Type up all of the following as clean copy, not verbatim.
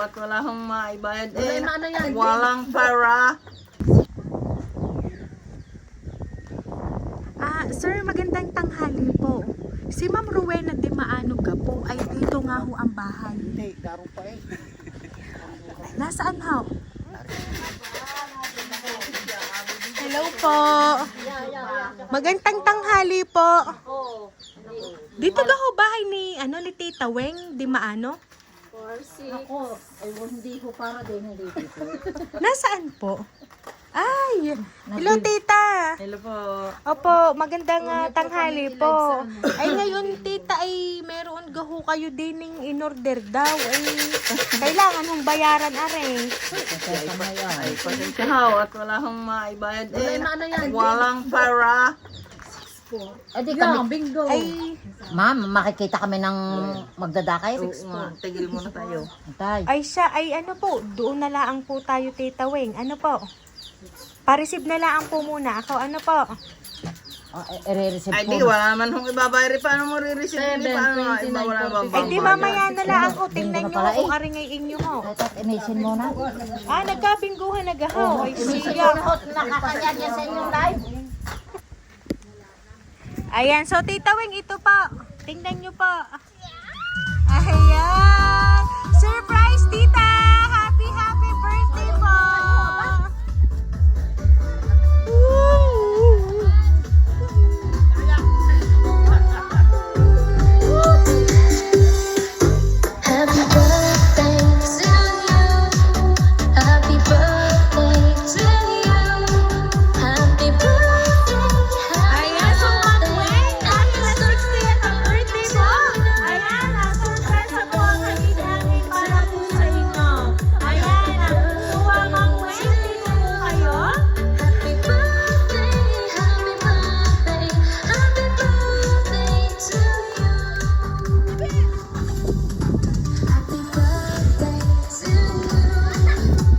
at wala akong maibayad. Ano yan? Walang para. Sir, magandang tanghali po. Si Ma'am Rowena de Maanuga po ay dito nga ho ang bahay. Hindi, darong pa eh. Nasaan ho? Hello po. Magandang tanghali po. Dito ga ho bahay ni Tita Weng de Maano? Ako, ay hindi ko para din hindi dito. Nasaan po? Ay, hello tita. Hello po. Opo, magandang tanghali po. Ay ngayon tita ay meron gaho kayo dining in-order daw. Ay kailangan hong bayaran are. Ay, pasensya ho at wala akong maibayad. Ano yan? Walang para. Adi kami. Bingo. Ay, Ma'am, makikita kami ng magdadakay. Tigil muna tayo. Tay. ay siya ay ano po, doon na laang po tayo tita Weng. Ano po? Pa-receive na laang po muna. Ako ano po? I-receive Ay, po. di, wala man hong ibabayari. Paano mo re-receive? Paano nga? Wala bang Ay di mamaya na laang ko. Tingnan nyo kung aringay inyo ho. Inisin mo na. Nagkabingguhan nagahaw. Ay siya. Nakakayag yan sa inyong live. Ayan, so Tita Weng, ito po. Tingnan nyo po. Ayan. Surprise, Tita! Happy, happy birthday po! Happy birthday to you. Happy birthday to you. Happy birthday. Ayan, so Ma'am Weng, dahil na 60th ang birthday mo. Ayan, surprise ako ang namin para po sa inyo. Ayan, so Ma'am Weng, dito po kayo. Happy birthday. Happy birthday. Happy birthday to you. Happy birthday to you.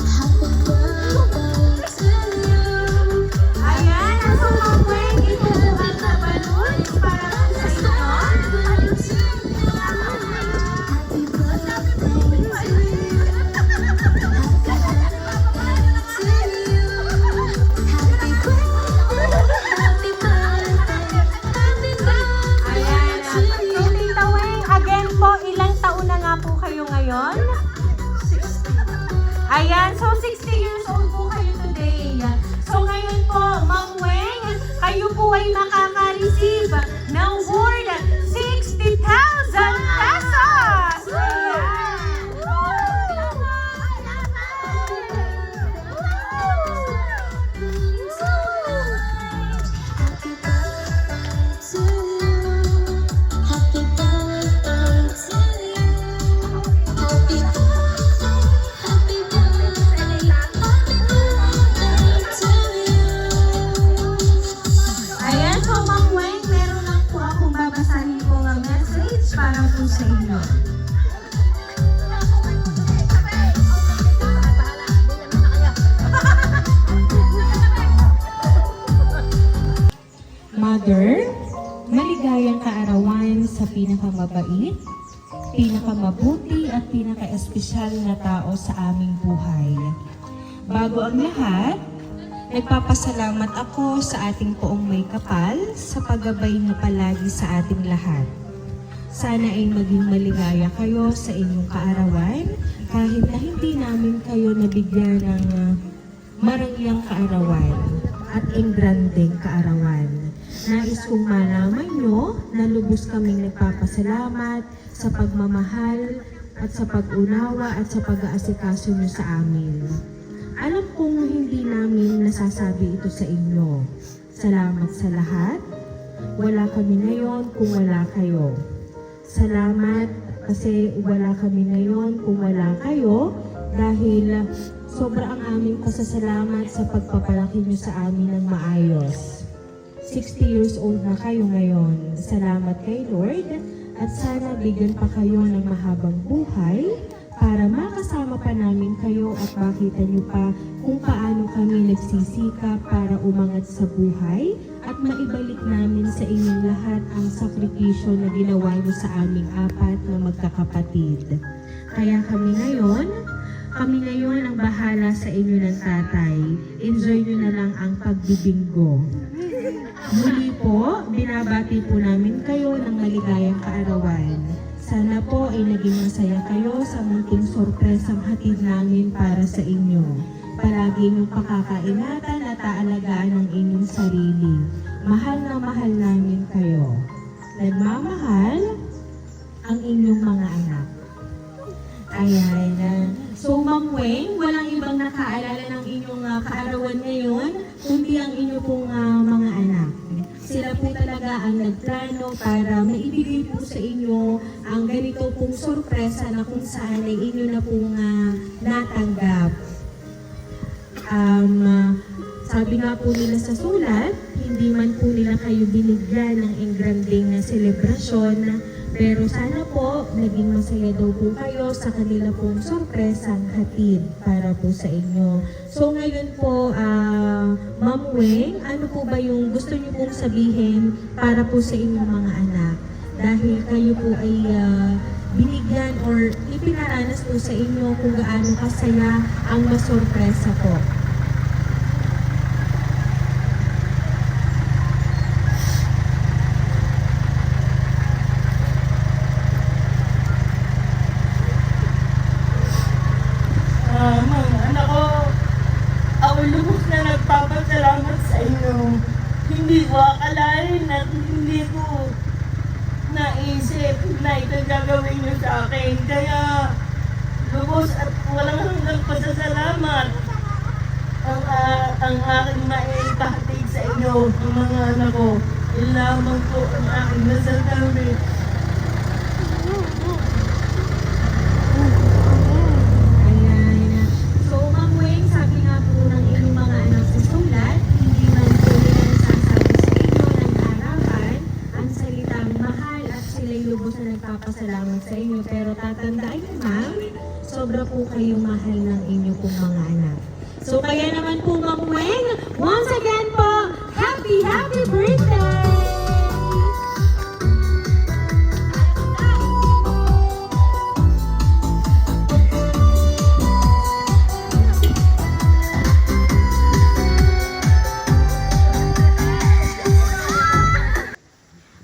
Happy birthday to you. Ayan, so Ma'am Weng, ito po ang balloons para po sa inyo. Happy birthday to you. Ayan, so Tita Weng, again po, ilang taon na nga po kayo ngayon? Ayan, so 60 years old po kayo today. So ngayon po, Ma'am Weng, kayo po ay makaka-receive ng worth 60,000 pesos! Ayan! Ayan, so Ma'am Weng, meron lang po akong babasahin po ng message para po sa inyo. Mother, maligayang kaarawan sa pinakamabait, pinakamabuti at pinaka-espesyal na tao sa aming buhay. Bago ang lahat, nagpapasalamat ako sa ating poong may kapal sa paggabay niyo palagi sa ating lahat. Sana ay maging maligaya kayo sa inyong kaarawan kahit na hindi namin kayo nabigyan ng marangyang kaarawan at engrandeng kaarawan. Nais kong malaman nyo na lubos kaming nagpapasalamat sa pagmamahal at sa pag-unawa at sa pag-aasikaso nyo sa amin. Alam kong hindi namin nasasabi ito sa inyo. Salamat sa lahat. Wala kami ngayon kung wala kayo. Salamat kasi wala kami ngayon kung wala kayo dahil sobra ang aming pasasalamat sa pagpapalaki niyo sa amin ng maayos. 60 years old na kayo ngayon. Salamat kay Lord at sana bigyan pa kayo ng mahabang buhay para makasama pa namin kayo at makita niyo pa kung paano kami nagsisikap para umangat sa buhay at maibalik namin sa inyong lahat ang sakripisyo na ginawa niyo sa aming apat na magkakapatid. Kaya kami ngayon Kami ngayon ang bahala sa inyo ng tatay. Enjoy nyo na lang ang pagbibinggo. Muli po, binabati po namin kayo ng maligayang kaarawan. Sana po ay naging masaya kayo sa munting sorpresang hatid namin para sa inyo. Palagi niyong pakakaingatan at aalagaan ang inyong sarili. Mahal na mahal namin kayo. Nagmamahal ang inyong mga anak. Ayan. So, Ma'am Weng, walang ibang nakaalala ng inyong kaarawan ngayon, kundi ang inyong pong mga anak. Sila po talaga ang nagplano para maibigay po sa inyo ang ganito pong sorpresa na kung saan ay inyo na pong natanggap. Sabi nga po nila sa sulat, hindi man po nila kayo binigyan ng engranding na selebrasyon, pero sana po naging masaya daw po kayo sa kanila pong sorpresang hatid para po sa inyo. So ngayon po, Ma'am Weng, ano po ba yung gusto niyo pong sabihin para po sa inyong mga anak? Dahil kayo po ay binigyan or ipinaranas po sa inyo kung gaano kasaya ang masorpresa po. Mga anak ko, ako lubos na nagpapasalamat sa inyo. Hindi ko akalain at hindi ko naisip na ito gagawin niyo sa akin. Kaya lubos at walang hanggang pasasalamat ang aking maipahatid sa inyo, ang mga anak ko. Yun lamang po ang aking nasasabi. So, Ma'am Weng, sabi nga po ng inyong mga anak sa sulat, hindi man po nila nasasabi sa inyo ng harapan ang salitang mahal at sila'y lubos na nagpapasalamat sa inyo. Pero tatandaan niyo, ma'am, sobra po kayong mahal ng inyo pong mga anak. So, kaya naman po, Ma'am Weng, once again po, happy birthday!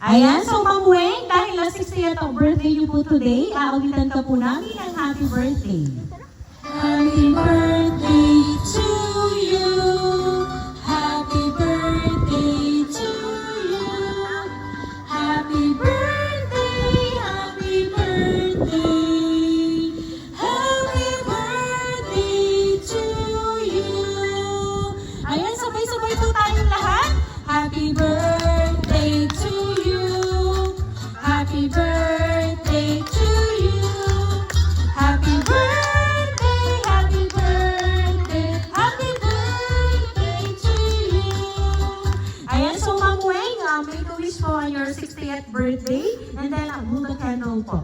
Ayan, so Ma'am Weng, dahil na 60th ang birthday niyo po today, aawitan ka po namin ng happy birthday. Happy birthday to you. Happy birthday to you. Happy birthday, happy birthday. Happy birthday to you. Ayan, sabay-sabay po tayong lahat. Happy birthday to you. Happy birthday to you. Happy birthday, happy birthday, happy birthday to you. Ayan, so Ma'am Weng, make a wish po on your 60th birthday and then blow the candle po.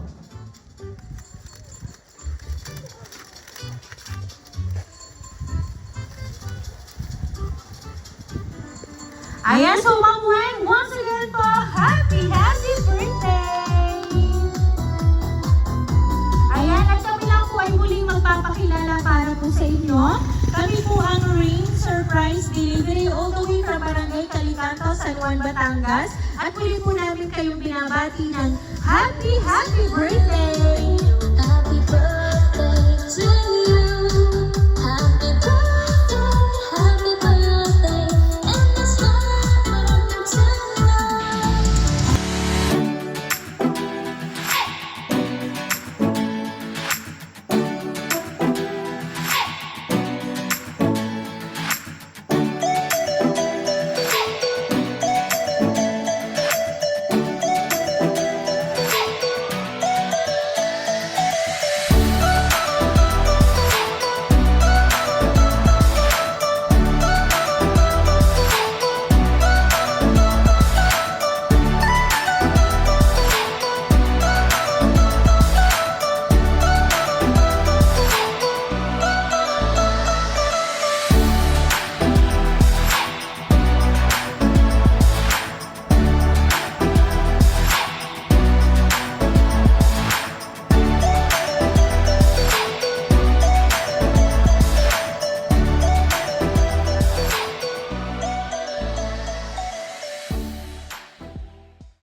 Ayan, so Ma'am Weng, once again po, happy birthday! Ayan, at kami lang po ay muling magpapakilala para po sa inyo. Kami po ang Ring Surprise Delivery all the way from Barangay Calicanto, San Juan, Batangas. At muli po namin kayong binabati ng happy birthday!